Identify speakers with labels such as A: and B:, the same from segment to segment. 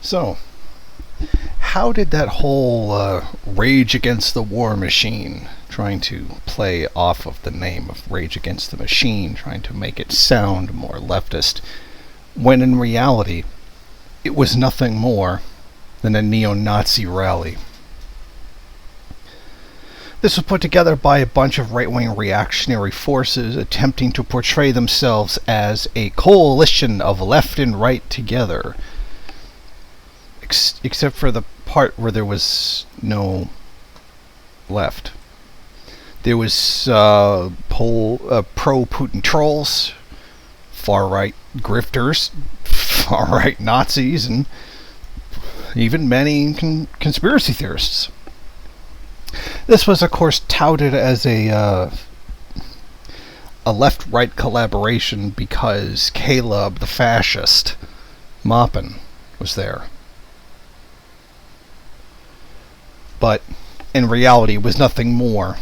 A: So, how did that whole Rage Against the War Machine, trying to play off of the name of Rage Against the Machine, trying to make it sound more leftist, when in reality, it was nothing more than a neo-Nazi rally? This was put together by a bunch of right-wing reactionary forces attempting to portray themselves as a coalition of left and right together, except for the part where there was no left. There was pro-Putin trolls, far-right grifters, far-right Nazis, and even many conspiracy theorists. This was, of course, touted as a left-right collaboration because Caleb, the fascist, Maupin, was there. But in reality, it was nothing more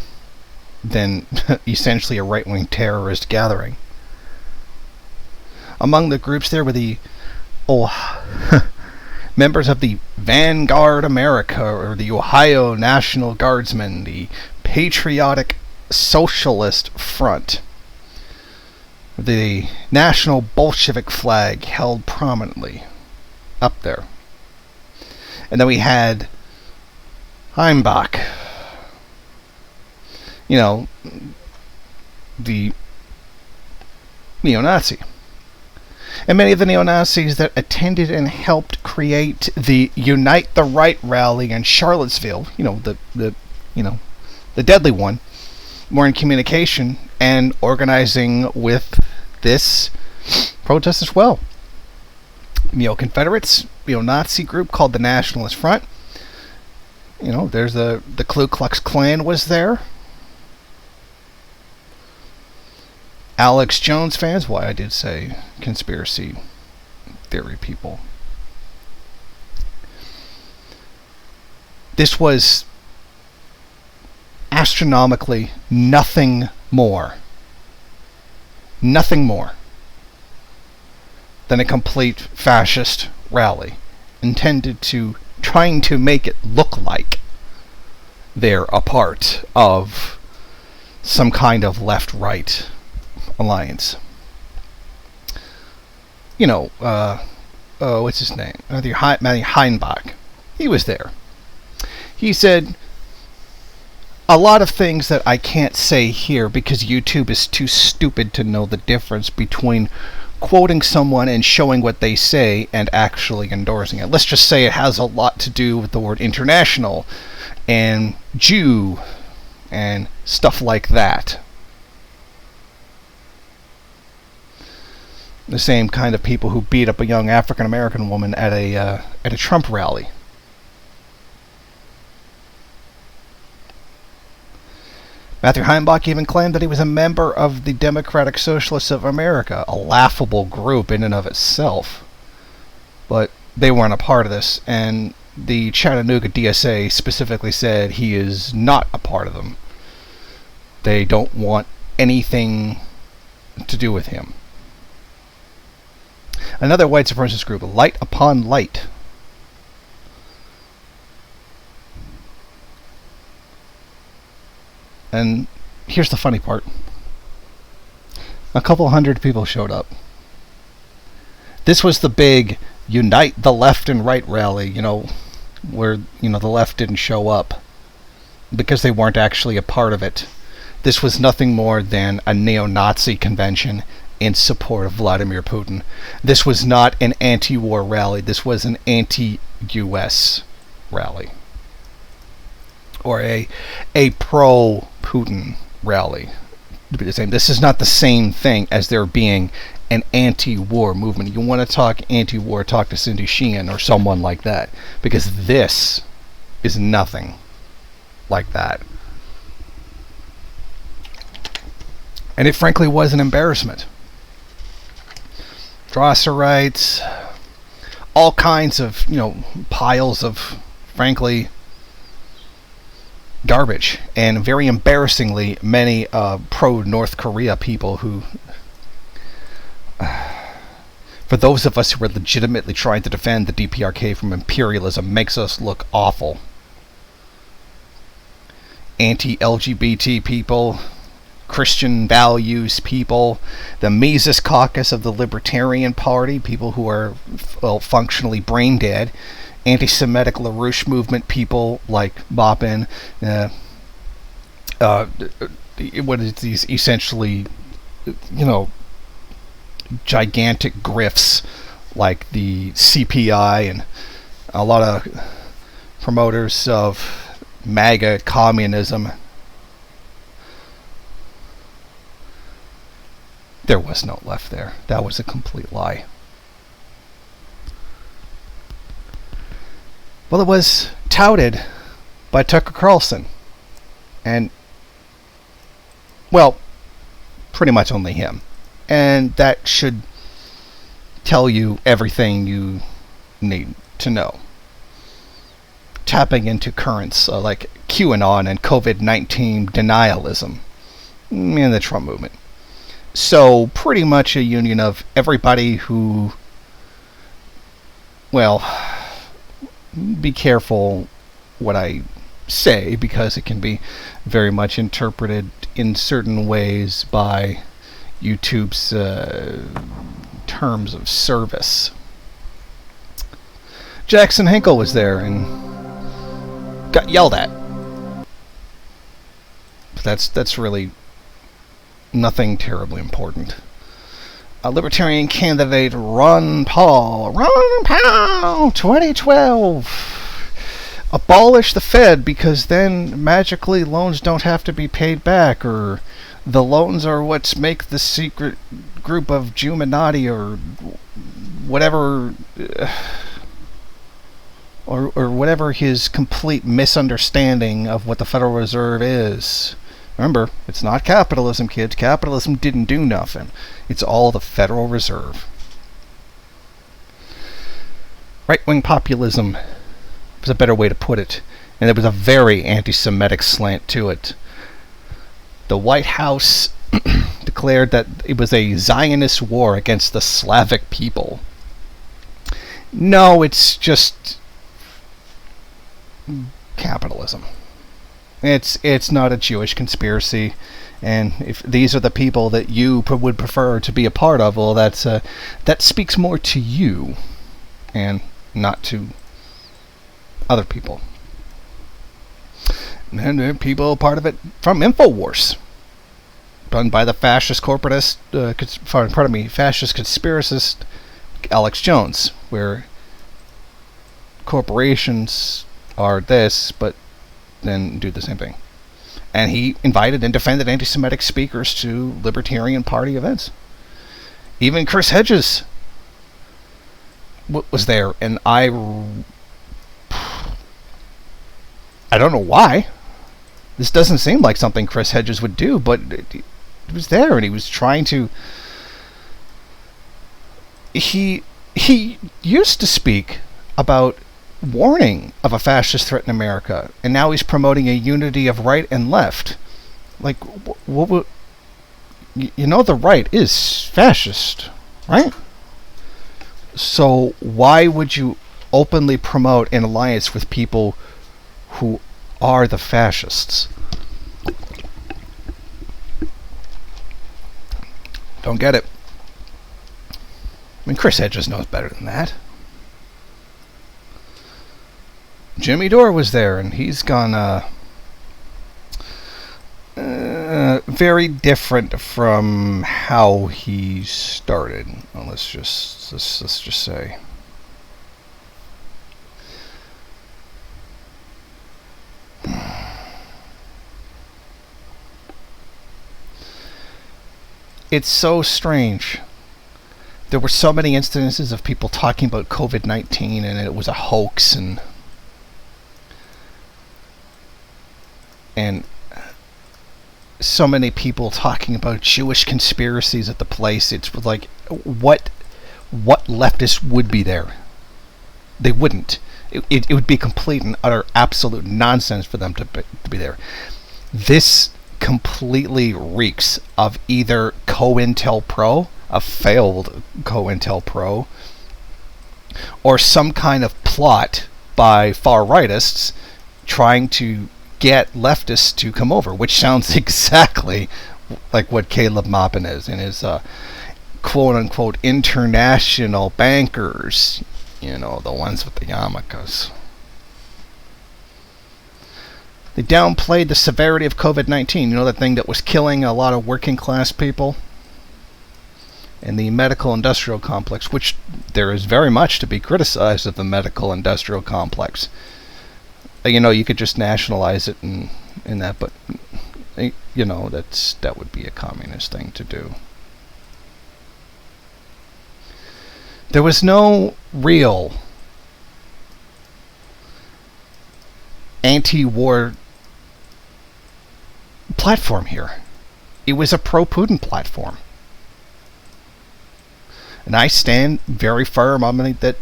A: than essentially a right-wing terrorist gathering. Among the groups there were the members of the Vanguard America, or the Ohio National Guardsmen, the Patriotic Socialist Front. The National Bolshevik flag held prominently up there. And then we had Heimbach, the neo-Nazi. And many of the neo-Nazis that attended and helped create the Unite the Right rally in Charlottesville, the deadly one, were in communication and organizing with this protest as well. Confederates, Nazi group called the Nationalist Front. There's the Ku Klux Klan was there. Alex Jones fans, why I did say conspiracy theory people. This was astronomically nothing more than a complete fascist rally intended to trying to make it look like they're a part of some kind of left-right alliance. What's his name? Matthew Heimbach. He was there. He said a lot of things that I can't say here because YouTube is too stupid to know the difference between quoting someone and showing what they say and actually endorsing it. Let's just say it has a lot to do with the word international and Jew and stuff like that. The same kind of people who beat up a young African American woman at a Trump rally. Matthew Heimbach even claimed that he was a member of the Democratic Socialists of America, a laughable group in and of itself. But they weren't a part of this, and the Chattanooga DSA specifically said he is not a part of them. They don't want anything to do with him. Another white supremacist group, Light Upon Light. And here's the funny part. A couple hundred people showed up. This was the big Unite the Left and Right rally, where, the left didn't show up because they weren't actually a part of it. This was nothing more than a neo-Nazi convention in support of Vladimir Putin. This was not an anti-war rally. This was an anti-US rally. Or a pro-Putin rally. This is not the same thing as there being an anti-war movement. You want to talk anti-war, talk to Cindy Sheehan or someone like that. Because this is nothing like that. And it frankly was an embarrassment. Drosserites, all kinds of, piles of, frankly, garbage, and very embarrassingly many pro-North Korea people who for those of us who are legitimately trying to defend the DPRK from imperialism, makes us look awful. Anti-LGBT people, Christian values people, the Mises Caucus of the Libertarian Party, people who are, well, functionally brain dead, anti-Semitic LaRouche movement people like Boppin, what is these essentially, gigantic grifts like the CPI and a lot of promoters of MAGA communism. There was no left there. That was a complete lie. Well, it was touted by Tucker Carlson. And, well, pretty much only him. And that should tell you everything you need to know. Tapping into currents like QAnon and COVID-19 denialism in the Trump movement. So, pretty much a union of everybody who, well, be careful what I say, because it can be very much interpreted in certain ways by YouTube's terms of service. Jackson Hinkle was there and got yelled at. But that's really nothing terribly important. A Libertarian candidate, Ron Paul, 2012, abolish the Fed because then magically loans don't have to be paid back, or the loans are what make the secret group of Juminati, or whatever, or whatever his complete misunderstanding of what the Federal Reserve is. Remember, it's not capitalism, kids. Capitalism didn't do nothing. It's all the Federal Reserve. Right-wing populism was a better way to put it, and there was a very anti-Semitic slant to it. The White House declared that it was a Zionist war against the Slavic people. No, it's just capitalism. It's not a Jewish conspiracy, and if these are the people that you would prefer to be a part of, well, that speaks more to you, and not to other people. And there are people part of it from InfoWars, done by the fascist fascist conspiracist Alex Jones, where corporations are this, but then do the same thing. And he invited and defended anti-Semitic speakers to Libertarian Party events. Even Chris Hedges was there, and I don't know why. This doesn't seem like something Chris Hedges would do, but he was there, and he was trying to... He used to speak about warning of a fascist threat in America, and now he's promoting a unity of right and left. Like, the right is fascist, right? So why would you openly promote an alliance with people who are the fascists? Don't get it. I mean, Chris Hedges knows better than that. Jimmy Dore was there, and he's gone very different from how he started. Well, let's just say. It's so strange. There were so many instances of people talking about COVID-19 and it was a hoax, and so many people talking about Jewish conspiracies at the place. It's like, what leftists would be there? They wouldn't. It would be complete and utter absolute nonsense for them to be there. This completely reeks of either COINTELPRO, a failed COINTELPRO, or some kind of plot by far-rightists trying to get leftists to come over, which sounds exactly like what Caleb Maupin is in his quote-unquote international bankers, the ones with the yarmulkes. They downplayed the severity of COVID-19, that thing that was killing a lot of working class people, and the medical industrial complex, which there is very much to be criticized of the medical industrial complex. You could just nationalize it and that, but that would be a communist thing to do. There was no real anti-war platform here. It was a pro-Putin platform. And I stand very firm on that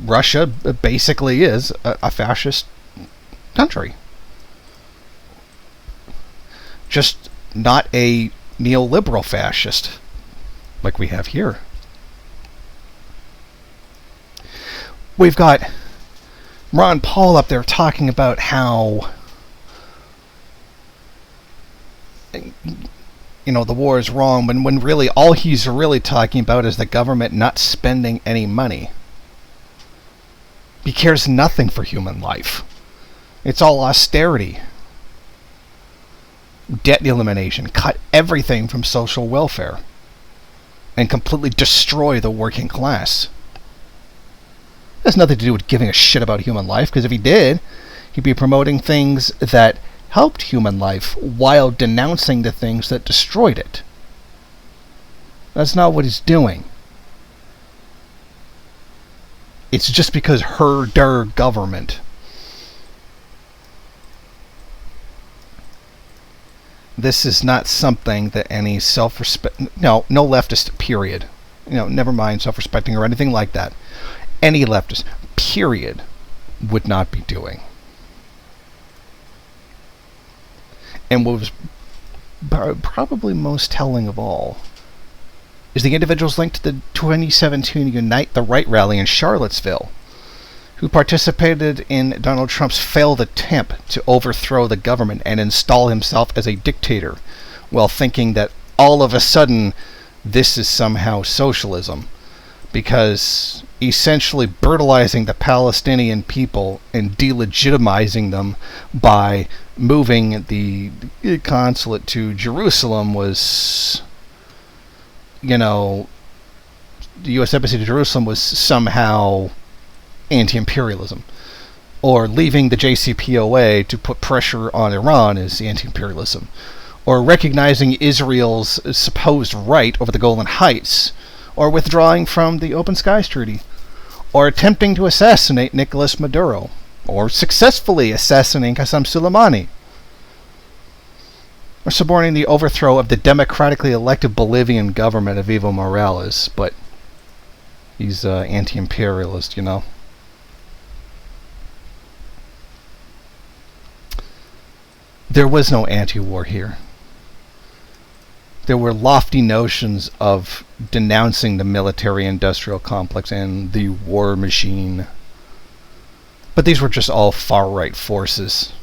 A: Russia basically is a fascist country. Just not a neoliberal fascist like we have here. We've got Ron Paul up there talking about how the war is wrong, when really all he's really talking about is the government not spending any money. He cares nothing for human life. It's all austerity, debt elimination, cut everything from social welfare, and completely destroy the working class. It has nothing to do with giving a shit about human life, because if he did, he'd be promoting things that helped human life while denouncing the things that destroyed it. That's not what he's doing. It's just because der government. This is not something that any no leftist, period. Never mind self-respecting or anything like that. Any leftist, period, would not be doing. And what was probably most telling of all is the individuals linked to the 2017 Unite the Right rally in Charlottesville, who participated in Donald Trump's failed attempt to overthrow the government and install himself as a dictator, while thinking that all of a sudden this is somehow socialism, because essentially brutalizing the Palestinian people and delegitimizing them by moving the consulate to Jerusalem was, the U.S. Embassy to Jerusalem was somehow anti-imperialism. Or leaving the JCPOA to put pressure on Iran is anti-imperialism. Or recognizing Israel's supposed right over the Golan Heights. Or withdrawing from the Open Skies Treaty. Or attempting to assassinate Nicolas Maduro. Or successfully assassinating Qasem Soleimani. Or supporting the overthrow of the democratically elected Bolivian government of Evo Morales. But he's anti-imperialist, There was no anti-war here. There were lofty notions of denouncing the military-industrial complex and the war machine. But these were just all far-right forces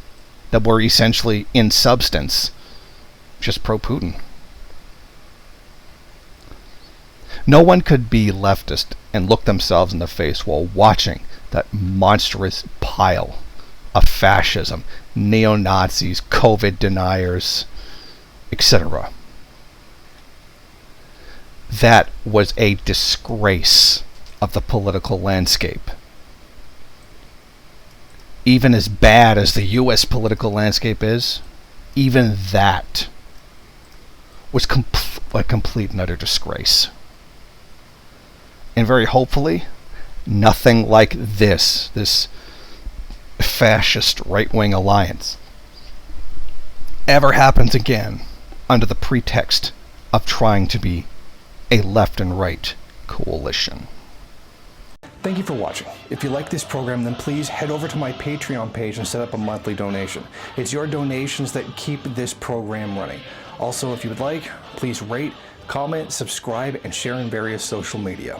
A: that were essentially, in substance, just pro-Putin. No one could be leftist and look themselves in the face while watching that monstrous pile of fascism, neo-Nazis, COVID deniers, etc. That was a disgrace of the political landscape. Even as bad as the U.S. political landscape is, even that was a complete and utter disgrace. And very hopefully, nothing like this fascist right-wing alliance, ever happens again under the pretext of trying to be a left and right coalition. Thank you for watching. If you like this program, then please head over to my Patreon page and set up a monthly donation. It's your donations that keep this program running. Also, if you would like, please rate, comment, subscribe, and share in various social media.